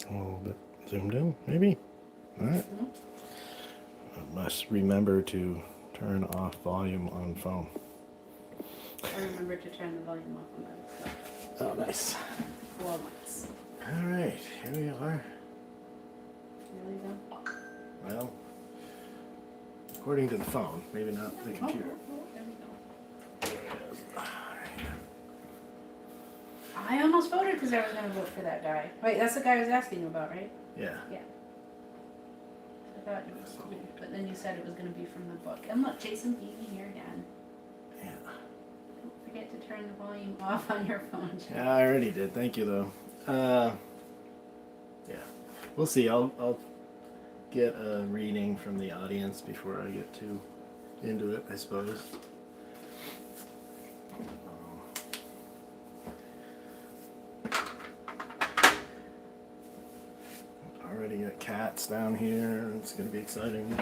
A little bit zoomed in, maybe? Alright. I must remember to turn off volume on phone. I remember to turn the volume off on that. Oh, nice. For once. Alright, here we are. Really though? Well, according to the phone, maybe not the computer. There we go. I almost voted because I was going to vote for that guy. Wait, that's the guy I was asking you about, right? Yeah. Yeah. I thought it was cool, but then you said it was going to be from the book. And look, Jason beat me here again. Yeah. Don't forget to turn the volume off on your phone, Jeff. Yeah, I already did. Thank you, though. Yeah. We'll see. I'll get a reading from the audience before I get too into it, I suppose. Already got cats down here. It's going to be exciting.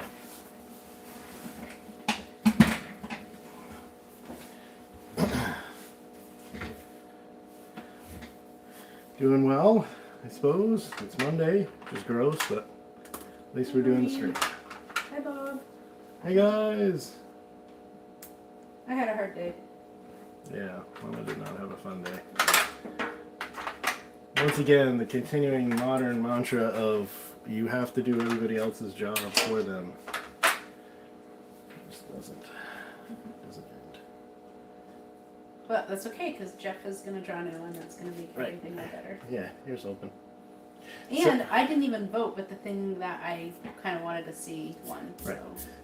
Doing well, I suppose. It's Monday, which is gross, but at least we're doing the stream. Hi, Bob. Hey guys! I had a hard day. Yeah, Mama did not have a fun day. Once again, the continuing modern mantra of you have to do everybody else's job for them. Just doesn't end. But that's okay, because Jeff is going to draw a new one that's going to make Right. everything better. Yeah, here's open. And I didn't even vote, but the thing that I kind of wanted to see won. Right.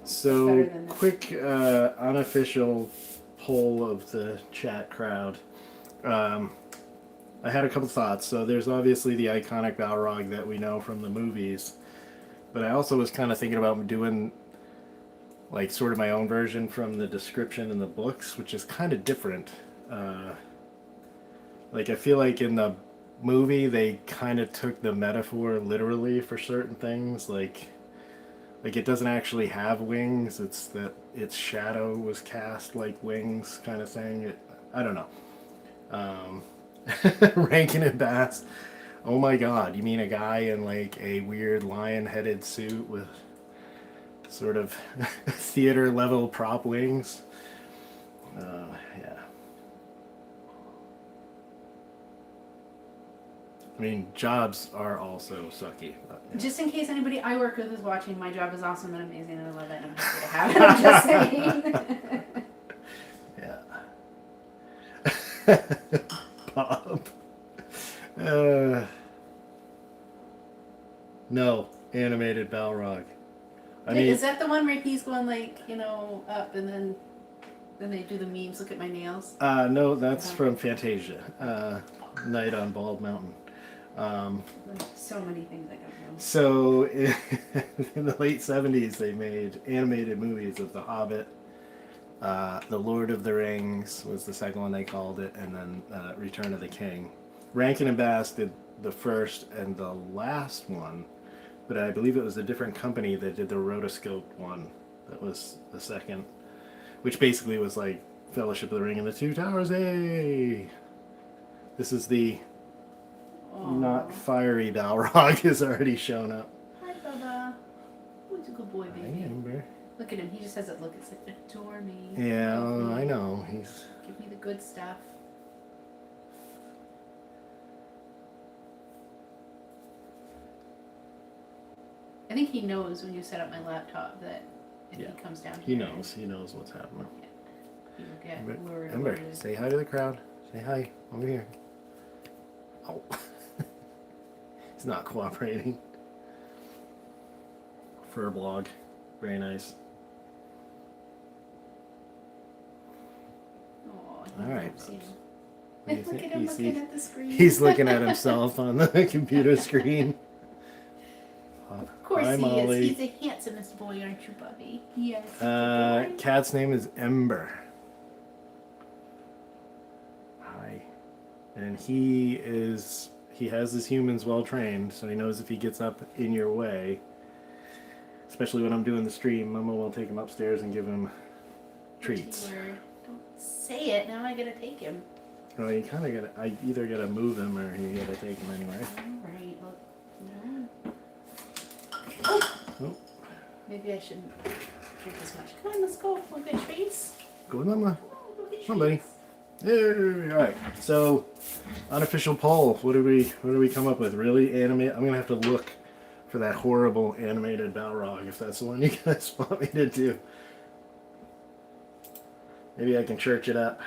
So, So, better than this. quick unofficial poll of the chat crowd. I had a couple thoughts. So there's obviously the iconic Balrog that we know from the movies, but I also was kind of thinking about doing like sort of my own version from the description in the books, which is kind of different. Like I feel like in the movie they kind of took the metaphor literally for certain things, like it doesn't actually have wings. It's that its shadow was cast like wings, kind of thing. I don't know. Rankin and Bass. Oh my God! You mean a guy in like a weird lion-headed suit with sort of theater level prop wings? Yeah. I mean, jobs are also sucky. But, yeah. Just in case anybody I work with is watching, my job is awesome and amazing and I love it and I'm happy to have it. I'm just saying. Yeah. Bob. No, animated Balrog. I mean, is that the one where he's going like, up and then they do the memes, look at my nails? no, that's from Fantasia. Night on Bald Mountain. So many things I don't know. So, in the late 70s, they made animated movies of The Hobbit. The Lord of the Rings was the second one they called it, and then Return of the King. Rankin and Bass did the first and the last one, but I believe it was a different company that did the rotoscope one. That was the second, which basically was like Fellowship of the Ring and the Two Towers. Hey! This is the not fiery Balrog has already shown up. Hi, Bubba. Who's a good boy, baby? Hi, Amber. Look at him. He just has that look. It's like, adore me. Yeah, me. I know. He's... Give me the good stuff. I think he knows when you set up my laptop that if he comes down He here... knows what's happening. He will get lured Amber, away. say hi to the crowd. Say hi. Over here. Oh. He's not cooperating. Fur blog. Very nice. Aw, All right. Look at him looking at the screen. He's looking at himself on the computer screen. Of course hi, he Molly. is. He's the handsomest boy, aren't you, Bubby? Yes. Cat's name is Ember. Hi. And he has his humans well trained, so he knows if he gets up in your way, especially when I'm doing the stream, Mama will take him upstairs and give him treats. Don't say it. Now I gotta take him. Well, you kind of gotta. I either gotta move him or you gotta take him anyway. All right. Well, Maybe I shouldn't drink as much. Come on, let's go. Look at trees. Go on, Mama. Look at Come on, buddy. trees. Yeah, all right. So, unofficial poll. What do we come up with? Really animate? I'm gonna have to look for that horrible animated Balrog if that's the one you guys want me to do. Maybe I can church it up.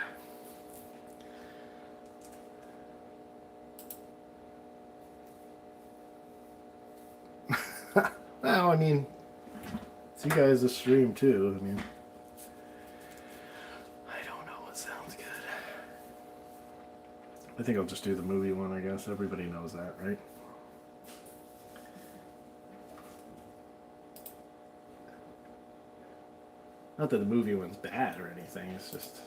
Well, I mean, it's you guys' stream too. I mean, I don't know what sounds good. I think I'll just do the movie one, I guess. Everybody knows that, right? Not that the movie one's bad or anything, it's just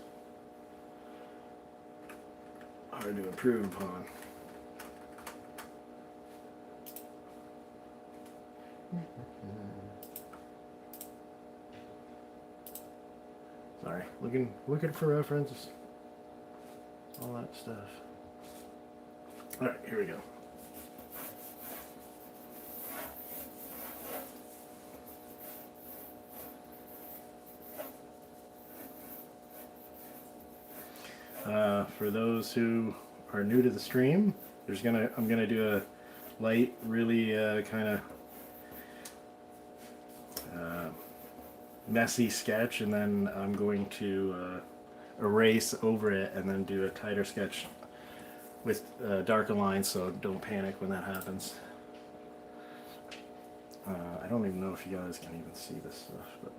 hard to improve upon. Sorry, looking for references. All that stuff. Alright, here we go. For those who are new to the stream, I'm gonna do a light, really kind of messy sketch, and then I'm going to erase over it and then do a tighter sketch with darker lines, so don't panic when that happens. I don't even know if you guys can even see this stuff, but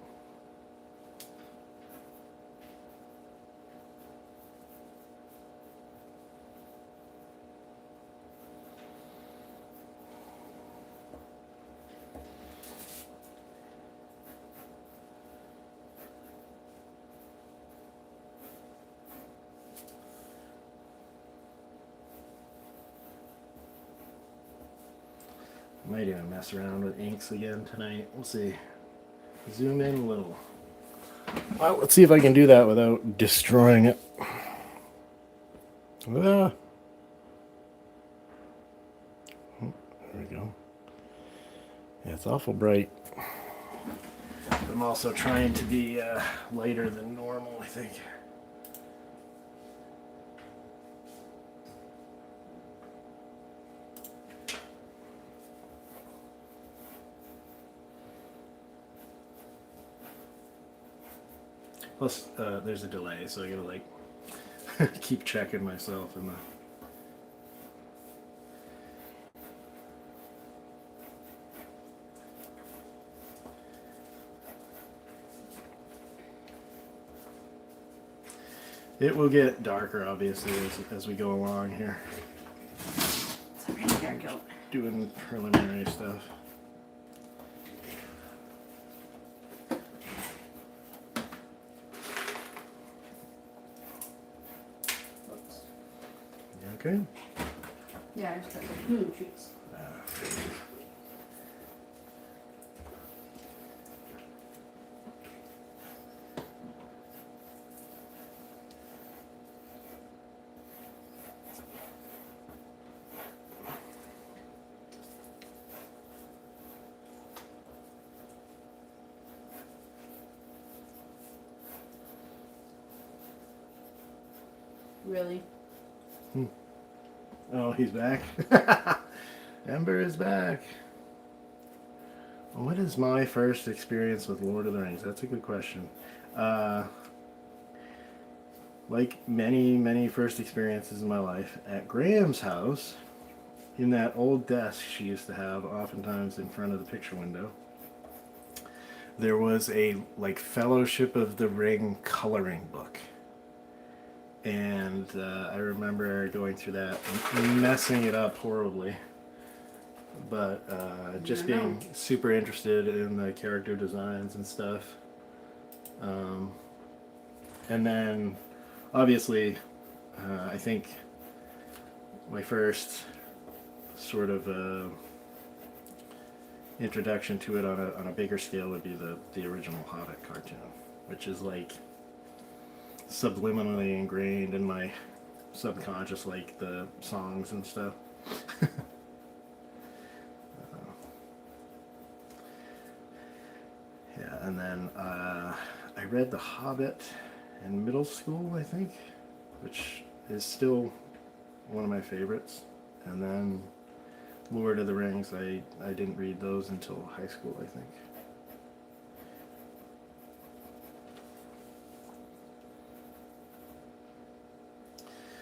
might even mess around with inks again tonight. We'll see. Zoom in a little. Well, let's see if I can do that without destroying it. Ah. There we go. Yeah, it's awful bright. I'm also trying to be lighter than normal, I think. Plus, there's a delay, so I gotta like keep checking myself in the. It will get darker, obviously, as we go along here. It's already dark out. Doing preliminary stuff. Okay. Yeah, I just got like trees. Really? Oh, he's back. Ember is back. What is my first experience with Lord of the Rings? That's a good question. Like many first experiences in my life, at Graham's house, in that old desk she used to have oftentimes in front of the picture window, there was a like Fellowship of the Ring coloring book. And I remember going through that and messing it up horribly, but just being super interested in the character designs and stuff. And then, obviously, I think my first sort of introduction to it on a bigger scale would be the original Hobbit cartoon, which is like subliminally ingrained in my subconscious, like the songs and stuff. And then I read The Hobbit in middle school, I think, which is still one of my favorites. And then Lord of the Rings, I didn't read those until high school, I think.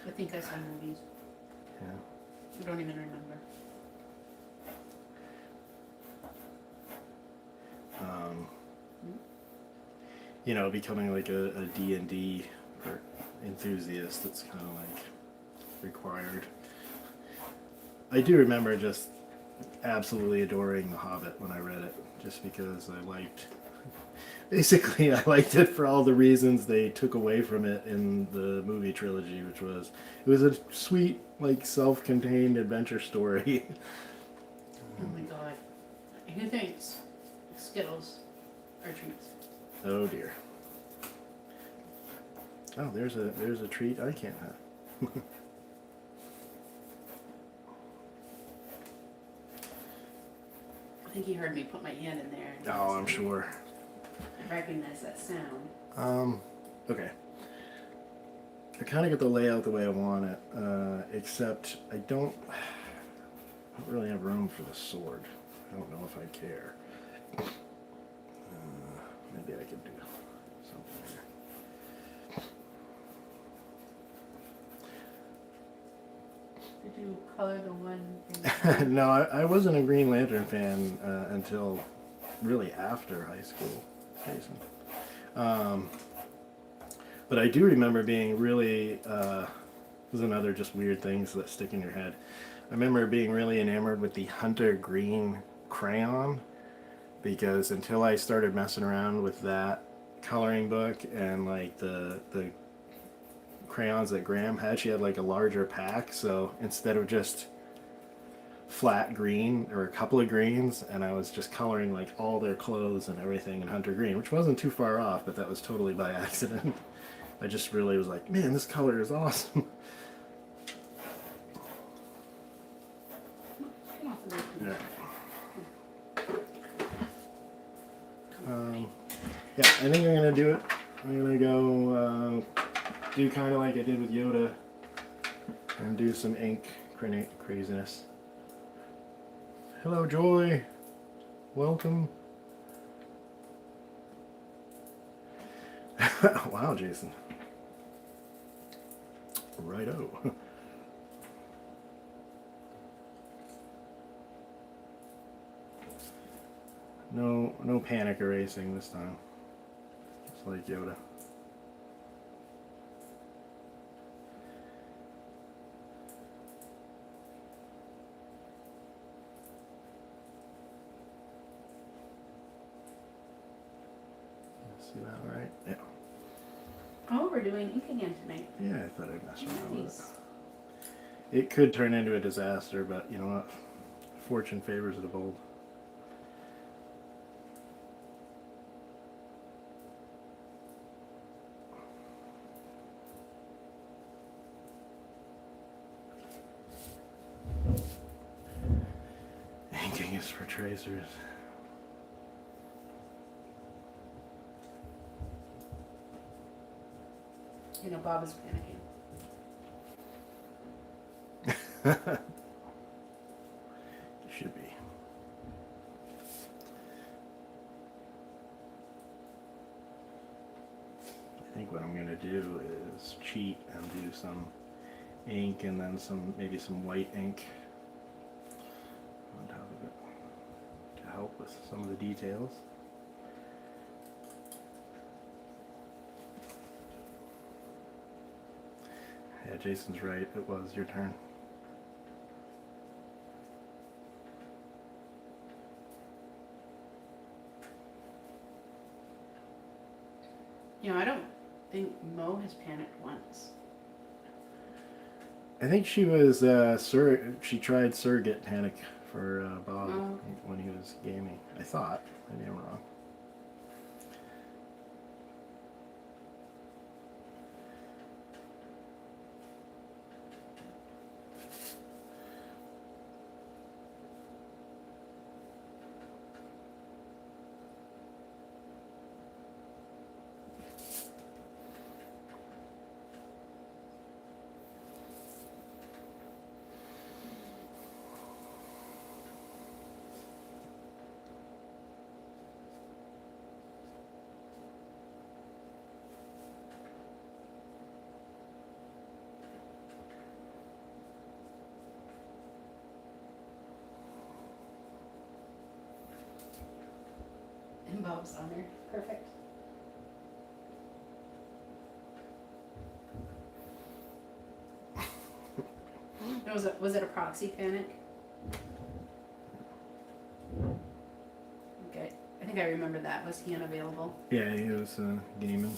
I think I saw movies. Yeah. I don't even remember. You know, becoming like a D&D or enthusiast, that's kind of like required. I do remember just absolutely adoring The Hobbit when I read it, just because I liked, basically I liked it for all the reasons they took away from it in the movie trilogy, which was, it was a sweet, like, self-contained adventure story. Oh my god. Who thinks Skittles are treats? Oh dear. Oh, there's a treat I can't have. I think he heard me put my hand in there. And Oh, I'm sure. I recognize that sound. Okay. I kind of get the layout the way I want it, except I don't really have room for the sword. I don't know if I care. Maybe I could do something here. Did you color the one? No, I wasn't a Green Lantern fan until really after high school, Jason. But I do remember being really, this is another just weird things that stick in your head. I remember being really enamored with the Hunter Green crayon, because until I started messing around with that coloring book and like the crayons that Graham had, she had like a larger pack, so instead of just flat green or a couple of greens, and I was just coloring like all their clothes and everything in Hunter Green, which wasn't too far off, but that was totally by accident. I just really was like, man, this color is awesome. Alright. Yeah, I think I'm gonna do it. I'm gonna go do kind of like I did with Yoda and do some ink craziness. Hello, Joy. Welcome. Wow, Jason. Righto. No panic erasing this time. It's like Yoda. See that all right? Yeah. Oh, we're doing ink again tonight. Yeah, I thought I'd mess around with Nice. it. It could turn into a disaster, but you know what? Fortune favors the bold. Inking is for tracers. You know, Bob is panicking. Should be. I think what I'm gonna do is cheat and do some ink and then maybe some white ink on top of it to help with some of the details. Yeah, Jason's right. It was your turn. You know, I don't think Mo has panicked once. I think she was she tried surrogate panic for Bob when he was gaming. I thought. Maybe I'm wrong. Bob's on there. Perfect. Was it a proxy panic? Okay. I think I remember that. Was he unavailable? Yeah, he was gaming.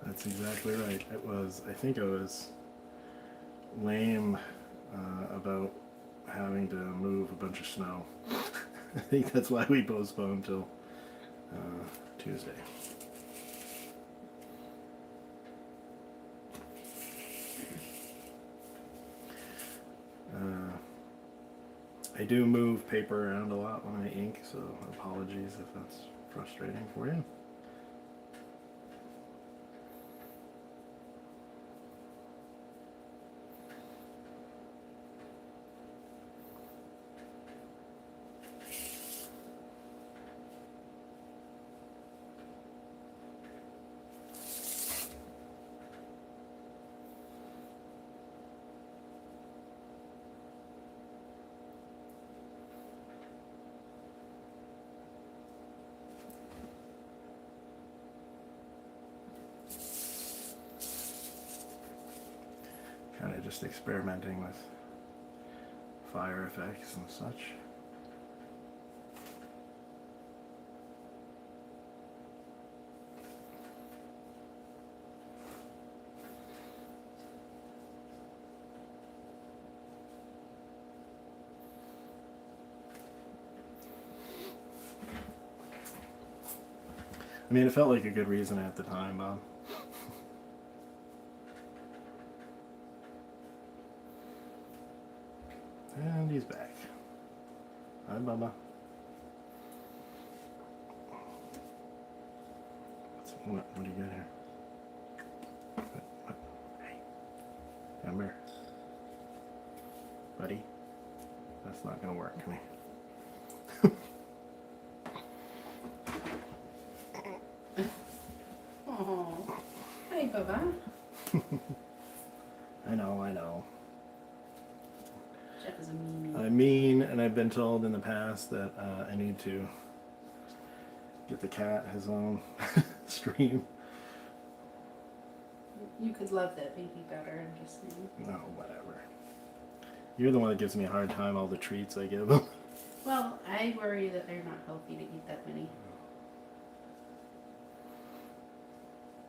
That's exactly right. It was, I think I was lame about having to move a bunch of snow. I think that's why we postponed till Tuesday. I do move paper around a lot when I ink, so apologies if that's frustrating for you. Kind of just experimenting with fire effects and such. I mean, it felt like a good reason at the time, Bob. And he's back. Hi, Bubba. What do you got here? What? Hey. Come here. Buddy. That's not going to work. Come here. Oh, hi, Bubba. I know. Jeff is a meanie. I mean, and I've been told in the past that I need to get the cat his own stream. You could love that baby better, I'm just saying. No, whatever. You're the one that gives me a hard time, all the treats I give them. Well, I worry that they're not healthy to eat that many.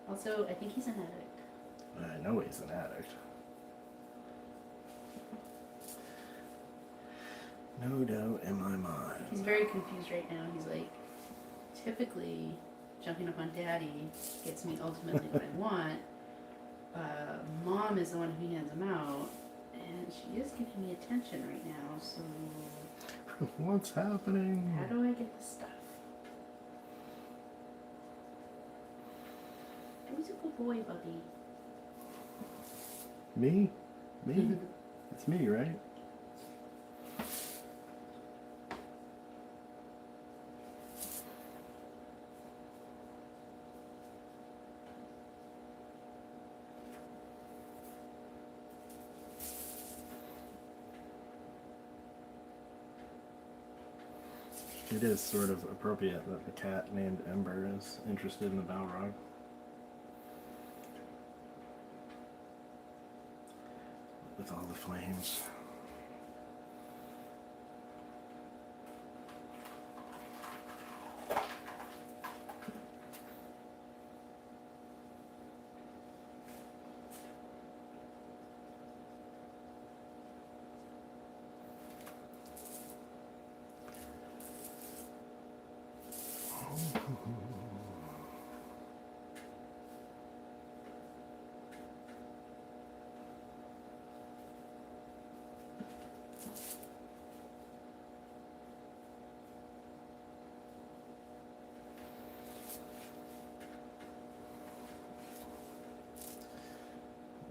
Also, I think he's an addict. I know he's an addict. No doubt in my mind. He's very confused right now. He's like, typically, jumping up on Daddy gets me ultimately what I want. Mom is the one who hands him out, and she is giving me attention right now, so... What's happening? How do I get the stuff? Who's a good boy, Bubby? Me? Me? It's me, right? It is sort of appropriate that the cat named Ember is interested in the Balrog. With all the flames.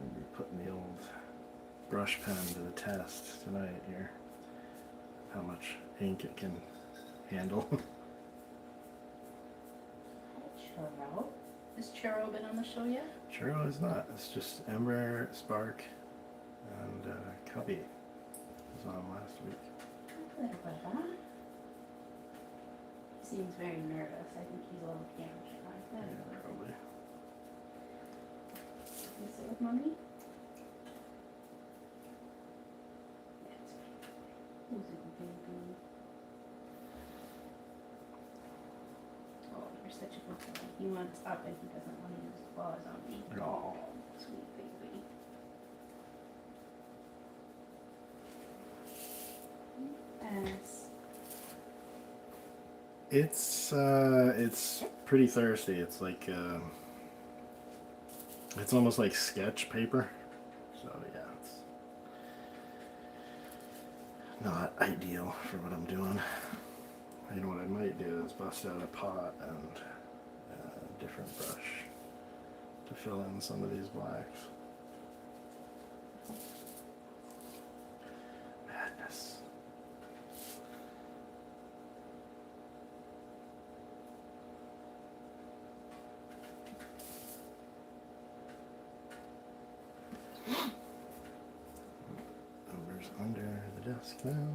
Maybe putting the old brush pen to the test tonight here. How much ink it can handle. Churro. Has Churro been on the show yet? Churro is not. It's just Ember, Spark, and Cubby was on last week. He seems very nervous. I think he's a little camera shy. Yeah, probably. Can you sit with mommy? Yes. Who's it, baby? Oh, you're such a good boy. He wants up and he doesn't want to use his paws on me. Oh. Sweet baby. Yes. It's pretty thirsty. It's like it's almost like sketch paper. So yeah, it's not ideal for what I'm doing. You know what I might do is bust out a pot and a different brush to fill in some of these blacks. Madness. Ember's under the desk now.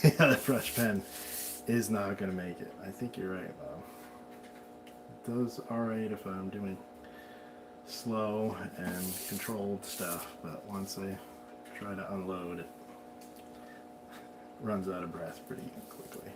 Yeah, the brush pen is not going to make it. I think you're right, Bob. It does alright if I'm doing slow and controlled stuff, but once I try to unload, it runs out of breath pretty quickly.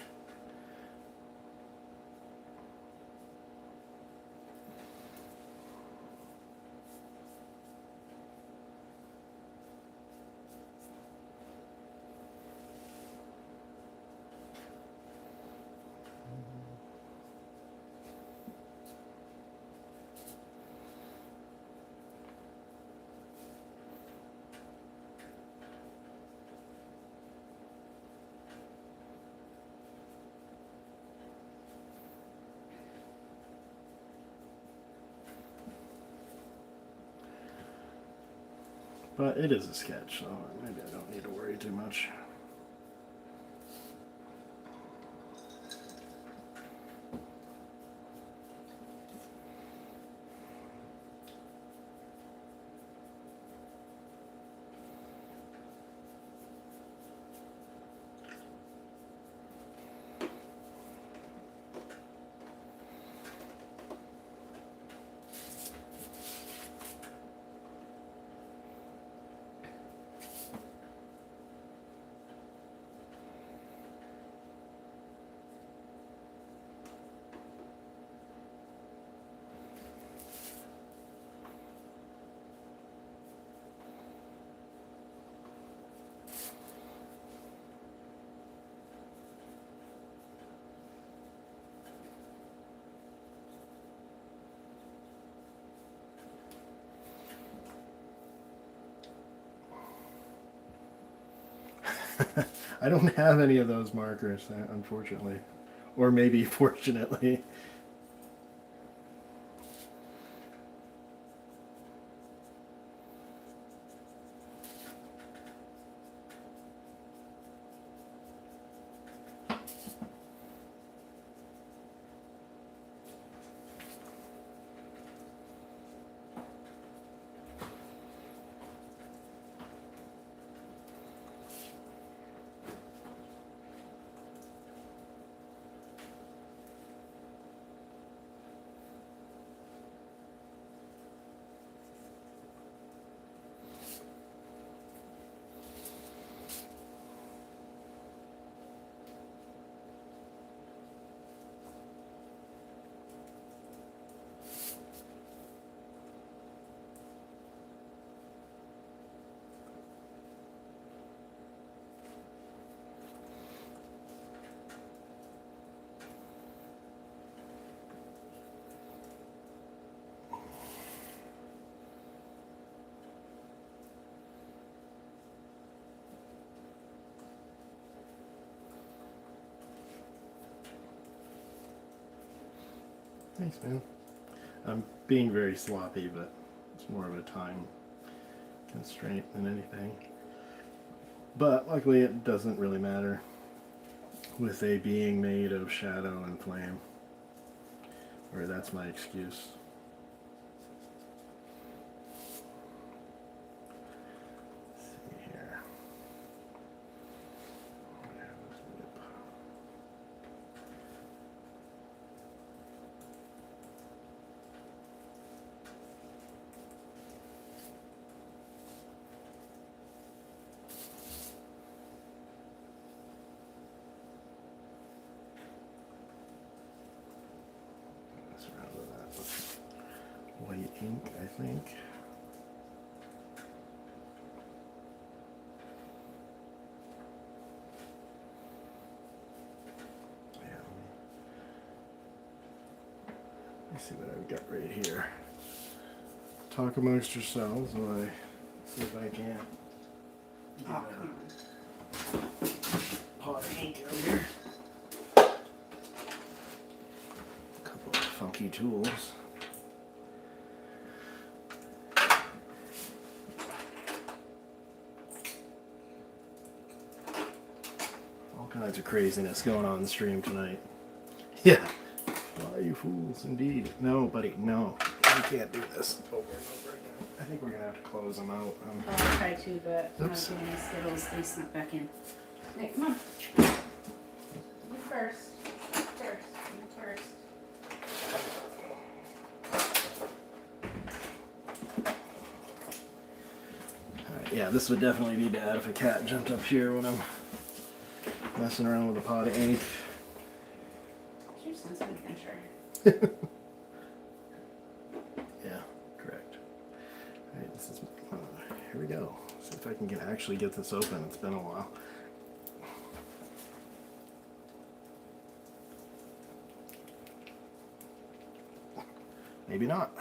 But it is a sketch, so maybe I don't need to worry too much. I don't have any of those markers, unfortunately. Or maybe fortunately. Thanks, man. I'm being very sloppy, but it's more of a time constraint than anything. But luckily it doesn't really matter with a being made of shadow and flame. Or that's my excuse. Let's see here. White ink, I think. Yeah, let me see what I've got right here. Talk amongst yourselves while I see if I can. Oh, come on. Pot of ink out here. A couple of funky tools. Kinds of craziness going on in the stream tonight. Yeah. Why you fools, indeed. No, buddy, no. We can't do this over and over again. I think we're going to have to close them out. I'll try to, but I'm not getting any Skittles. They snuck back in. Hey, come on. You first. You first. You first. Alright, yeah, this would definitely need to add if a cat jumped up here when I'm messing around with a pot of ink. Sure sounds like an adventure. Yeah, correct. Alright, this is, here we go. See if I can actually get this open. It's been a while. Maybe not.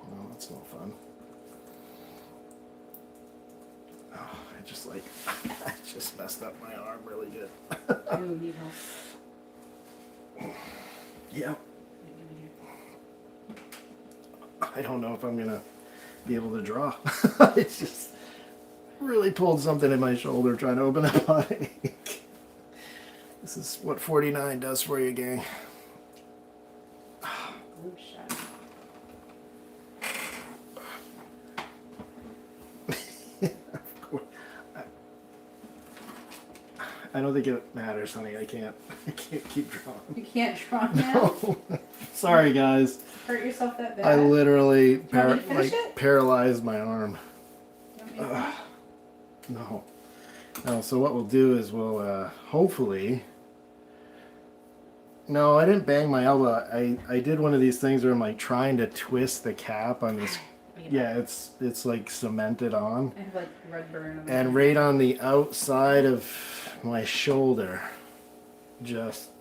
Well, that's no fun. Oh, I just like, I just messed up my arm really good. You need help. Yeah. I don't know if I'm gonna be able to draw. It's just really pulled something in my shoulder trying to open up my ink. This is what 49 does for you, gang. Good shot. I don't think it matters, honey. I can't keep drawing. You can't draw now? No. Sorry, guys. Hurt yourself that bad? I literally want me to finish it? paralyzed my arm. You want me to finish? No. No, so what we'll do is we'll hopefully... No, I didn't bang my elbow. I did one of these things where I'm like trying to twist the cap on this. Yeah, it's like cemented on. I have like rug burn on And right on the outside of my shoulder just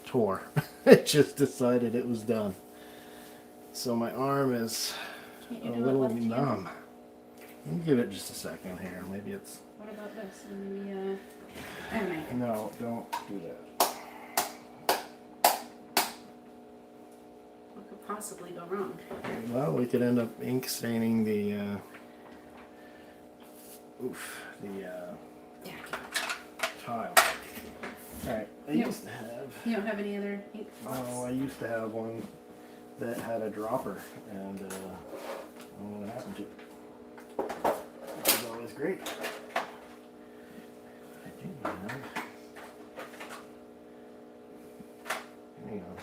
tore. It just decided it was done. So my arm is Can't a you do it little left-handed? numb. Let me give it just a second here. Maybe it's... What about this? Maybe, anyway. No, don't do that. What could possibly go wrong? Well, we could end up ink staining the Yeah. tile. Alright, I Yep. used to have... You don't have any other ink spots? Oh, I used to have one that had a dropper, and I don't know what happened to it. It was always great. I do have...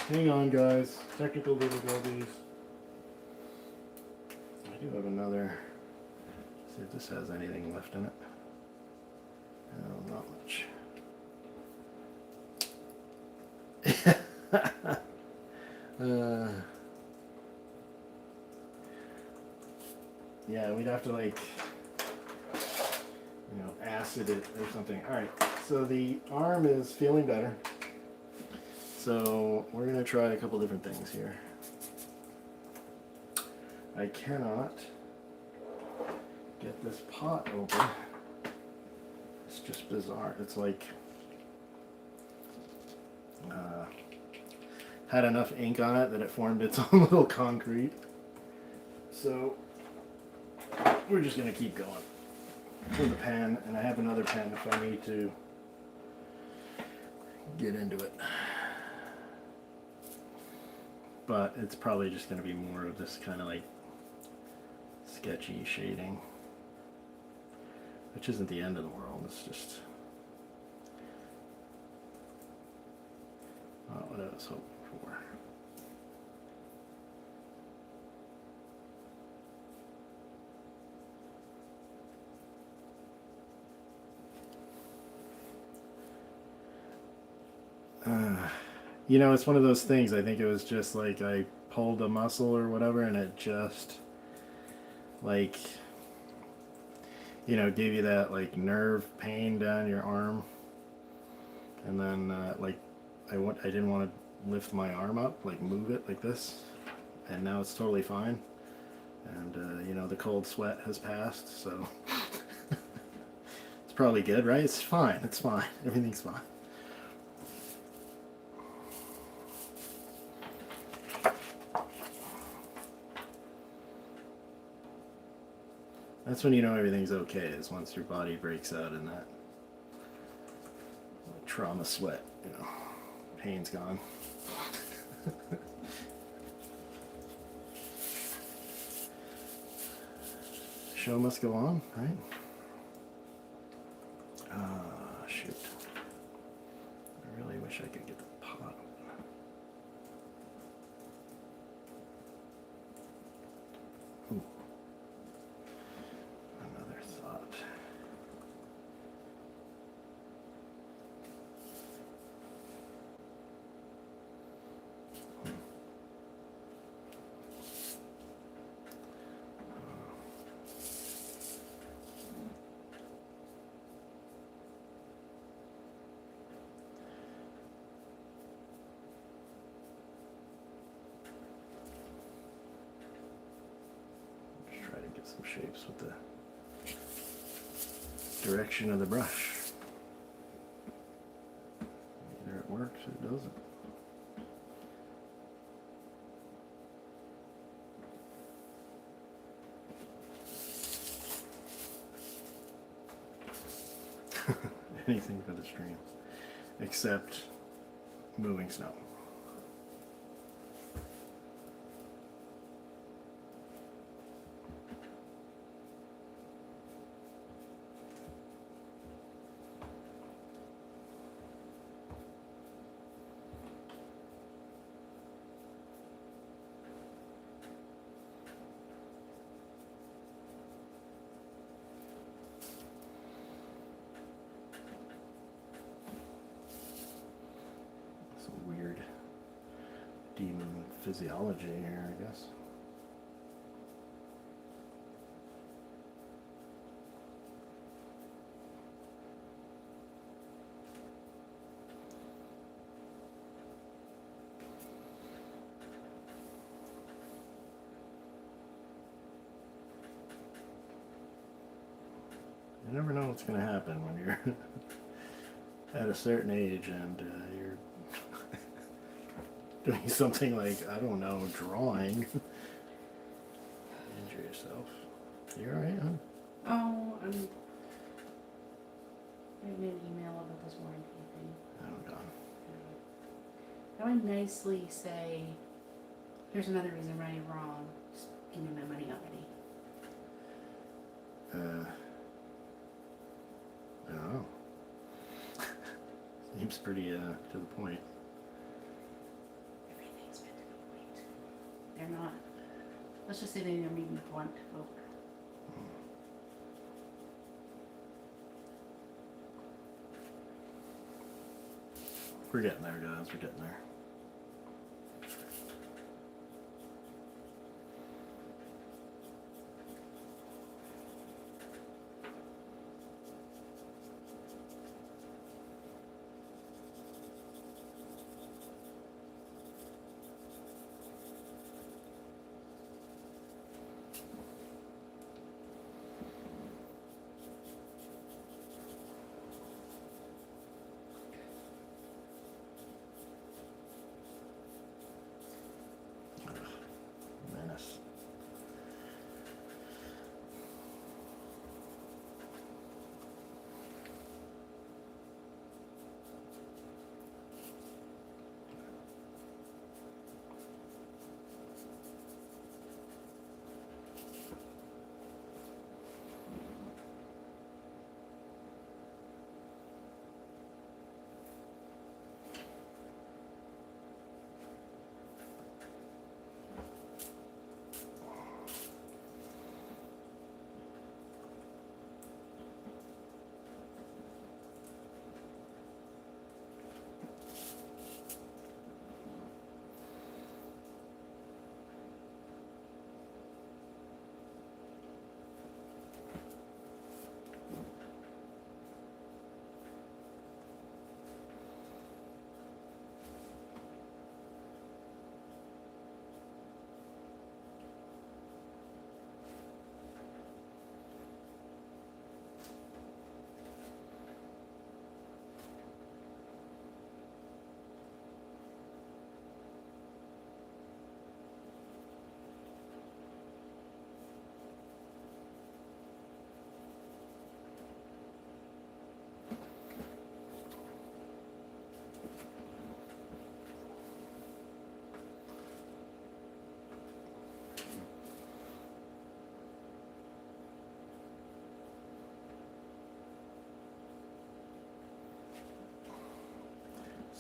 Hang on, guys. Technical difficulties. I do have another... See if this has anything left in it. No, not much. Yeah, we'd have to like, acid it or something. Alright, so the arm is feeling better. So we're gonna try a couple different things here. I cannot get this pot open. It's just bizarre. It's like had enough ink on it that it formed its own little concrete. So we're just gonna keep going with a pen, and I have another pen if I need to get into it. But it's probably just gonna be more of this kind of like sketchy shading, which isn't the end of the world. It's just not what I was hoping for. You know, it's one of those things. I think it was just like I pulled a muscle or whatever, and it just like, you know, gave you that like nerve pain down your arm, and then like I didn't want to lift my arm up, like move it like this, and now it's totally fine, and you know, the cold sweat has passed, so it's probably good, right? It's fine. It's fine. Everything's fine. That's when you know everything's okay, is once your body breaks out in that trauma sweat, you know, pain's gone. Show must go on, right? Shoot. I really wish I could get the pot. Ooh. Another thought. Just try to get some shapes with the direction of the brush. Either it works or it doesn't. Anything for the stream, except moving snow. Some weird demon physiology here, I guess. You never know what's going to happen when you're at a certain age and you're doing something like, I don't know, drawing. Injure yourself. You alright, huh? Oh, I made an email about this warranty thing. Oh, God. How I nicely say, here's another reason why you're wrong. Just give me my money already. I don't know. Seems pretty to the point. Everything's meant to be right. They're not. Let's just say they're maybe blunt folk. We're getting there, guys. We're getting there.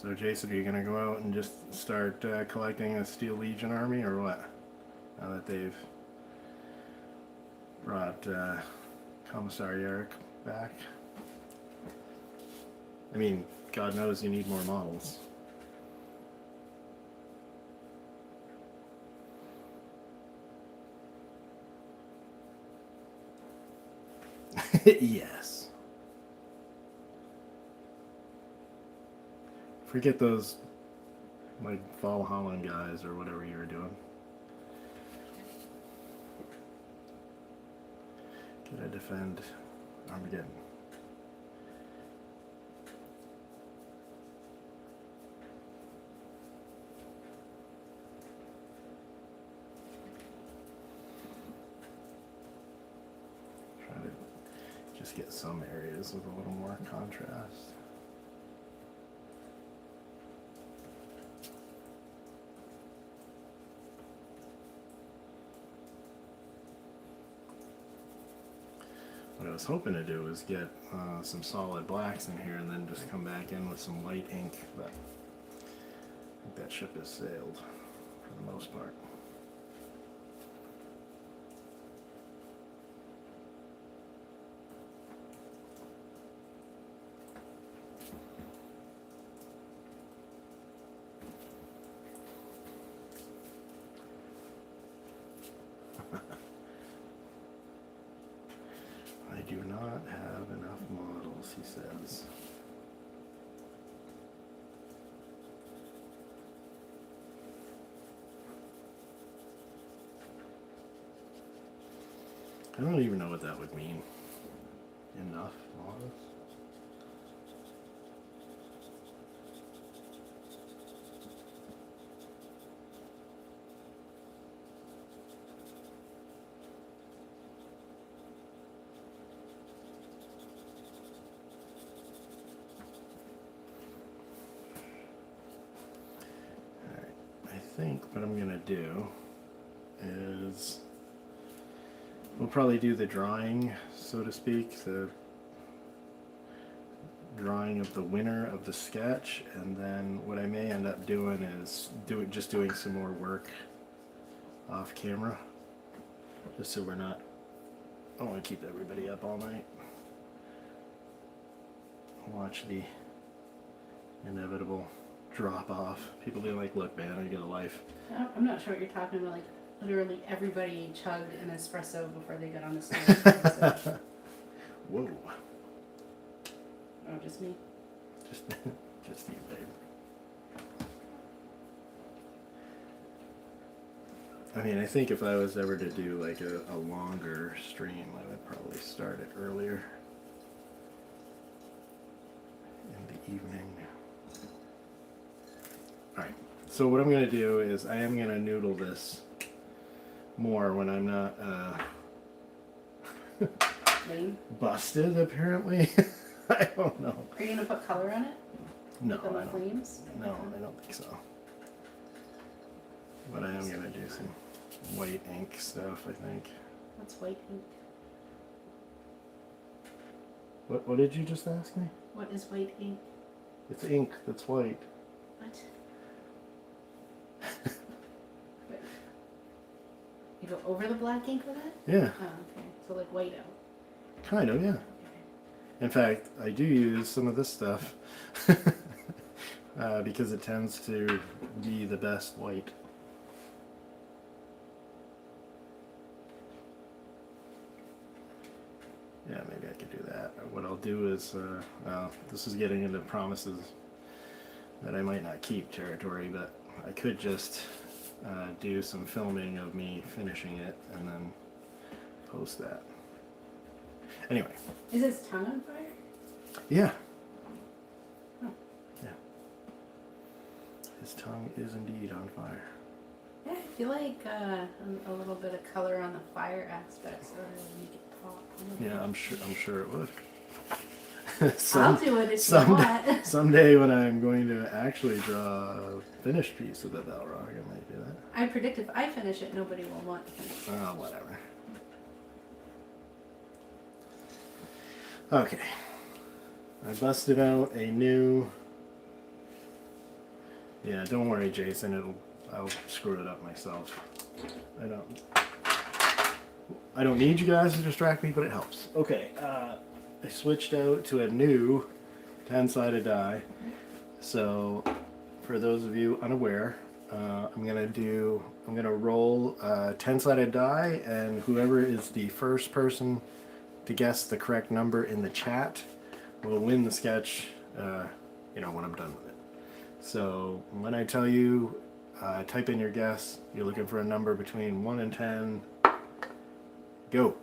So, Jason, are you going to go out and just start collecting a Steel Legion army, or what? Now that they've brought Commissary Eric back. I mean, God knows you need more models. Yes. Forget those, like, Valhalla guys or whatever you were doing. Gotta defend Armageddon. Try to just get some areas with a little more contrast. What I was hoping to do was get some solid blacks in here and then just come back in with some white ink, but I think that ship has sailed for the most part. I do not have enough models, he says. I don't even know what that would mean. Enough models? I think what I'm gonna do is we'll probably do the drawing, so to speak, the drawing of the winner of the sketch, and then what I may end up doing is just doing some more work off camera, just so we're not. I don't want to keep everybody up all night. Watch the inevitable drop off. People be like, look man, I get a life. I'm not sure what you're talking about. Like, literally everybody chugged an espresso before they got on the stage. So. Whoa. Oh, just me? Just you, babe. I mean, I think if I was ever to do like a longer stream, I would probably start it earlier in the evening. Alright, so what I'm going to do is I am going to noodle this more when I'm not busted, apparently. I don't know. Are you going to put color on it? No, Like on the flames? No, I don't think so. But I am going to do some white ink stuff, I think. What's white ink? What did you just ask me? What is white ink? It's ink that's white. What? Wait. You go over the black ink with it? Yeah. Oh, okay. So like white out. Kind of, yeah. In fact, I do use some of this stuff because it tends to be the best white. Yeah, maybe I could do that. What I'll do is, this is getting into promises that I might not keep territory, but I could just do some filming of me finishing it and then post that. Anyway. Is his tongue on fire? Yeah. Oh. Yeah. His tongue is indeed on fire. Yeah, I feel like a little bit of color on the fire aspects would really make it pop. Yeah, I'm sure it would. I'll do it if you want. Someday when I'm going to actually draw a finished piece of the Balrog, I might do that. I predict if I finish it, nobody will want to finish it. Oh, whatever. Okay. I busted out a new Yeah, don't worry, Jason. I'll screw it up myself. I don't need you guys to distract me, but it helps. Okay, I switched out to a new 10-sided die. So, for those of you unaware, I'm gonna roll a 10-sided die, and whoever is the first person to guess the correct number in the chat will win the sketch. When I'm done with it. So when I tell you, type in your guess. You're looking for a number between 1 and 10. Go.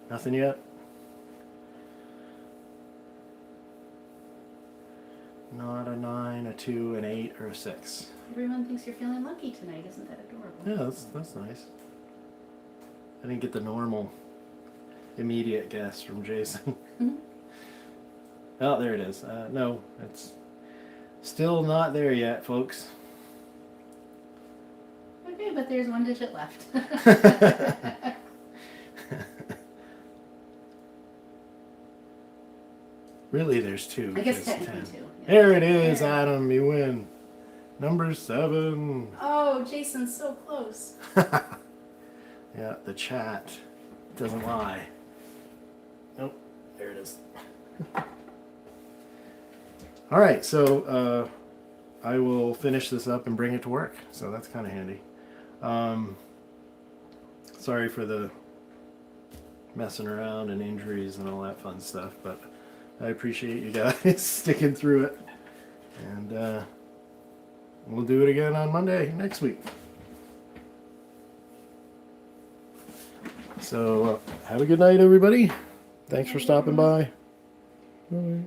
Nothing yet? Not a 9, a 2, an 8, or a 6. Everyone thinks you're feeling lucky tonight. Isn't that adorable? Yeah, that's nice. I didn't get the normal immediate guess from Jason. Oh, there it is. No, it's still not there yet, folks. Okay, but there's one digit left. Really, there's 2. I guess It's technically 10. 2. Yeah. There it is, There. Adam. You win. Number 7. Oh, Jason's so close. Yeah, the chat doesn't lie. Nope, there it is. All right, so I will finish this up and bring it to work. So that's kind of handy. Sorry for the messing around and injuries and all that fun stuff, but I appreciate you guys sticking through it. And we'll do it again on Monday next week. So have a good night, everybody. Thanks for stopping by. Bye.